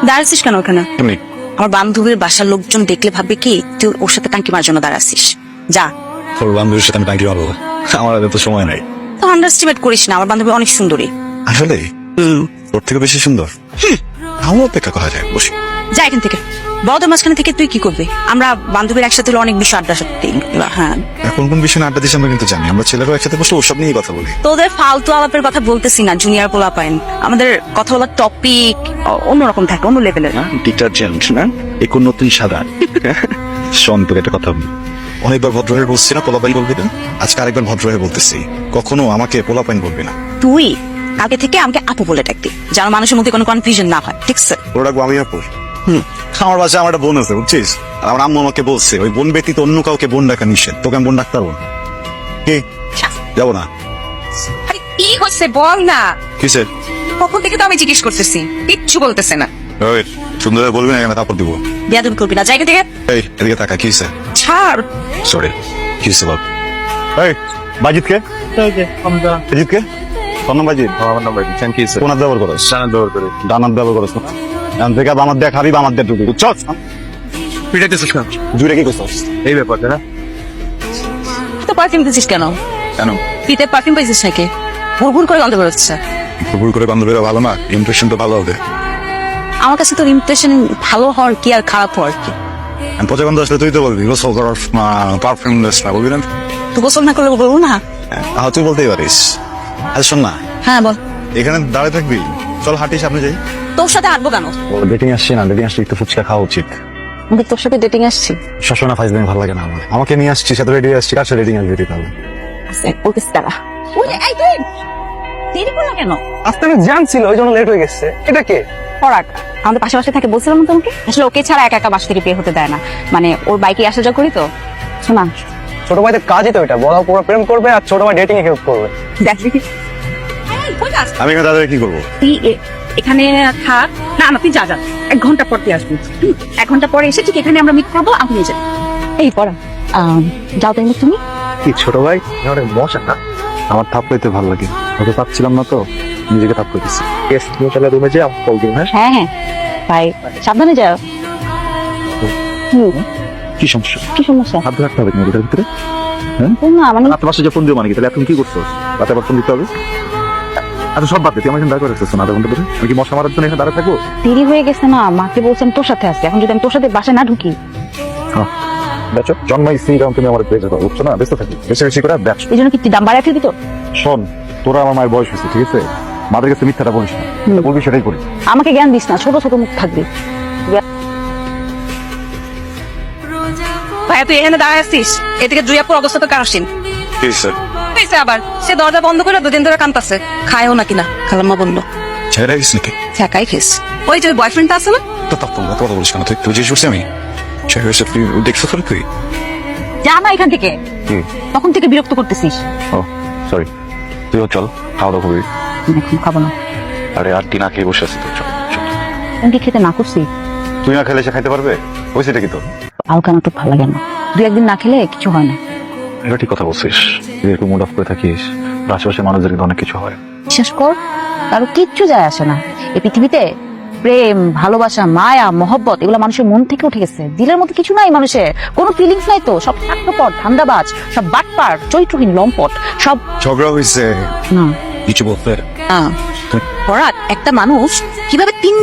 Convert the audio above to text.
দাঁড়াচ্ছিস কেন ওখানে? এমনি আমার বান্ধবীর বাসার লোকজন দেখলে ভাববে কি তুই ওর সাথে টাঙ্কি মারার জন্য দাঁড়াচ্ছিস। যা। তোর বান্ধবীর সাথে আমি টাঙ্কি মারবো? আমার হাতে তো সময় নাই। তো আন্ডারস্টিমেট করিস না, আমার বান্ধবী অনেক সুন্দরী। আসলে তোর থেকে বেশি সুন্দর? আমার অপেক্ষা করা যায়, বসি। যা এখান থেকে। বড়দের মাঝখানে থেকে তুই কি করবি? আমরা বান্ধবীর একসাথে হলে অনেক বিষয় আড্ডা সত্যি। হ্যাঁ, কোন কোন বিষয়ে আড্ডা দিচ্ছি আমরা কিন্তু জানি। আমরা ছেলেরাও একসাথে বসলে ওসব নিয়েই কথা বলি। তোদের ফালতু আলাপের কথা বলতেছি না, জুনিয়র পোলা পাইন। আমাদের কথা বলার টপিক অন্যরকম থাকে, অন্য লেভেলের। ডিটারজেন্ট না, এখন নতুন সাদা। শোন, তোকে একটা কথা বলি। অনেকবার ভদ্র হয়ে বলছি না পোলাপাইন বলবি না, আজকে আরেকবার ভদ্র হয়ে বলতেছি, কখনো আমাকে পোলাপাইন বলবি না। তুই আগে থেকে আমাকে আপু বলে ডাকতি, যেন মানুষের মধ্যে কোনো কনফিউশন না হয়, ঠিক আছে? ওরা ডাকবো আমি আপু। আমার বাসায় আমার একটা বোন আছে, বুঝছিস? আর আমার আম্মু আমাকে বলছে ওই বোন ব্যতীত অন্য কাউকে বোন ডাকা নিষেধ। তোকে আমি বোন ডাকতে পারবো না। কি যাবো না? আরে কি হচ্ছে বল না। কিসের? কখন থেকে তো আমি জিজ্ঞেস করতেছি, কিচ্ছু বলতেছে না। সুন্দর বলবি না, এখানে তারপর দিব। বিয়াদবি করবি না, জায়গা থেকে এই এদিকে তাকা। কি হয়েছে? ছাড়। সরি, কি হয়েছে বল? এই বাজিত কে? বাজিত কে? তোর নাম বাজিত? আমার নাম বাকি থ্যাংক ইউ স্যার। কোন হাত ব্যবহার করস? ডানার ব্যবহার করে। ডানাত ব্যবহার করস না? এখান থেকে আমার দেখ হাবিব, আমার দেখ ডুবি, বুঝছস? পিটাইতেছিস না? জুড়ে কি করছস? এই ব্যাপারটা না? তো পারফিউম দিছিস কেন? কেন? পিতে পারফিউম পাইছিস নাকি? ভুরভুর করে গন্ধ বেরোচ্ছে। ভুল করে বান্ধবীরা ভালো না, ইমপ্রেশন তো ভালো হবে। আমার কাছে তোর ইমপ্রেশন ভালো হওয়ার কি আর খারাপ হওয়ার কি? আমি পচা গন্ধ আসলে তুই তো বলবি গোসল করার পারফিউম না, বলবি না? তুই গোসল না করলে বলবো না? হ্যাঁ, তুই বলতেই পারিস। আচ্ছা শোন না, হ্যাঁ বল। এখানে দাঁড়িয়ে থাকবি? চল হাঁটি, সামনে যাই। তোর সাথে হাঁটবো কেন? ডেটিং আসছি না, ডেটিং আসলে একটু ফুচকা খাওয়া উচিত। আমি তোর সাথে ডেটিং আসছি। সবসময় ফাইজলামি ভালো লাগে না আমার। আমাকে নিয়ে আসছি, সাথে রেডি আসছি, কার সাথে ডেটিং আসবি তুই তাহলে? বলতেছি তারা। এই তুই দেরি করলা কেন? আজকে আমি জ্যাম ছিল, ওই জন্য লেট হয়ে গেছে। এটা কে? পরাগ আমাদের পাশাপাশি থাকে, বলছিলাম না তোমাকে। আসলে ওকে ছাড়া একা একা বাসা থেকে বের হতে দেয় না, মানে ওর বাইকে আসা যাওয়া করি তো। শোনা, ছোট ভাইদের কাজই তো এটা, বড় পুরো প্রেম করবে আর ছোট ভাই ডেটিং এ হেল্প করবে। দেখবি আমি এখানে দাঁড়িয়ে কি করবো? তুই এখানে থাক। না না, তুই যা যা, 1 ঘন্টা পর তুই আসবি। 1 ঘন্টা পরে এসে ঠিক এখানে আমরা মিট করবো, আমি নিয়ে যাই। এই পড়া যাও তাই তুমি। কি ছোট ভাই এখানে বসে না? আমার থাপ পেতে ভালো লাগে, ওকে পাচ্ছিলাম না তো নিজেকে থাপ পেতেছি। গেস্ট তুমি চলে রুমে যাও, কল দিন। হ্যাঁ হ্যাঁ হ্যাঁ ভাই, সাবধানে যাও। কি সমস্যা? কি সমস্যা? হাত ধরে রাখতে হবে তুমি এটার ভিতরে? হ্যাঁ, না মানে রাতে বাসে যে ফোন দিও মানে কি? তাহলে এখন কি করছো? রাতে আবার ফোন দিতে হবে? আচ্ছা সব বাদ দে, তুই আমার এখানে দাঁড়িয়ে করে রাখতেছো না আধা ঘন্টা ধরে। আমি কি মশা মারার জন্য এখানে দাঁড়িয়ে থাকবো? দেরি হয়ে গেছে না, মাকে বলছেন তোর সাথে আসতে। এখন যদি আমি তোর সাথে বাসায় না ঢুকি, দেখো জন্মাইছি কারণ তুমি আমার পেয়ে যাবো, বুঝছো না? ব্যস্ত থাকি, বেশি বেশি করে দেখো। এই জন্য কি তুই দাম বাড়ায় ফেলবি তো? শোন, তোরা আমার মায়ের বয়স হয়েছে, ঠিক আছে? মাদের কাছে মিথ্যাটা বলিস না, বলবি সেটাই করি। আমাকে জ্ঞান দিস না, ছোট ছোট মুখ থাকবি। ভাইয়া তুই এখানে দাঁড়ায় আসছিস, এদিকে জুইয়াপুর অবস্থা তো কারসিন হয়েছে। আবার সে দরজা বন্ধ করে 2 দিন ধরে কাঁদতেছে, খায়ও নাকি না। খালাম্মা বললো ছেড়ে গেছিস নাকি? ছ্যাঁকাই খেস। ওই যে বয়ফ্রেন্ডটা আছে না, তো তখন কথা বলিস কেন? তুই জিজ্ঞেস করছি আমি ছেড়ে গেছে, তুই দেখছো তো তুই? যা না এখান থেকে, তখন থেকে বিরক্ত করতেছিস। ও সরি, তুইও চল, খাওয়া দাওয়া করবি। এখন খাবো না। আরে আর দিন আগে বসে আছি তো, চল। আমি কি খেতে না করছি? তুই না খেলে সে খাইতে পারবে? ওই সেটা কি তোর? হালকা না তো ভালো লাগে না, 2-1 দিন না খেলে কিছু হয় না। এটা ঠিক কথা বলছিস, তুই একটু মুড অফ করে থাকিস, আশেপাশে মানুষদের কিন্তু অনেক কিছু হয়। বিশ্বাস কর, কারো কিচ্ছু যায় আসে না। এই পৃথিবীতে প্রেম, ভালোবাসা, মায়া, মহব্বত এগুলো মানুষের মন থেকে উঠে গেছে। দিলের মতো কিছু নাই মানুষের, কোনো ফিলিংস নাই তো। সব স্বার্থপর, ধান্দাবাজ, সব বাটপার, চরিত্রহীন, লম্পট সব। ঝগড়া হয়েছে না কিছু বলতে? পরাগ, একটা মানুষ কিভাবে 3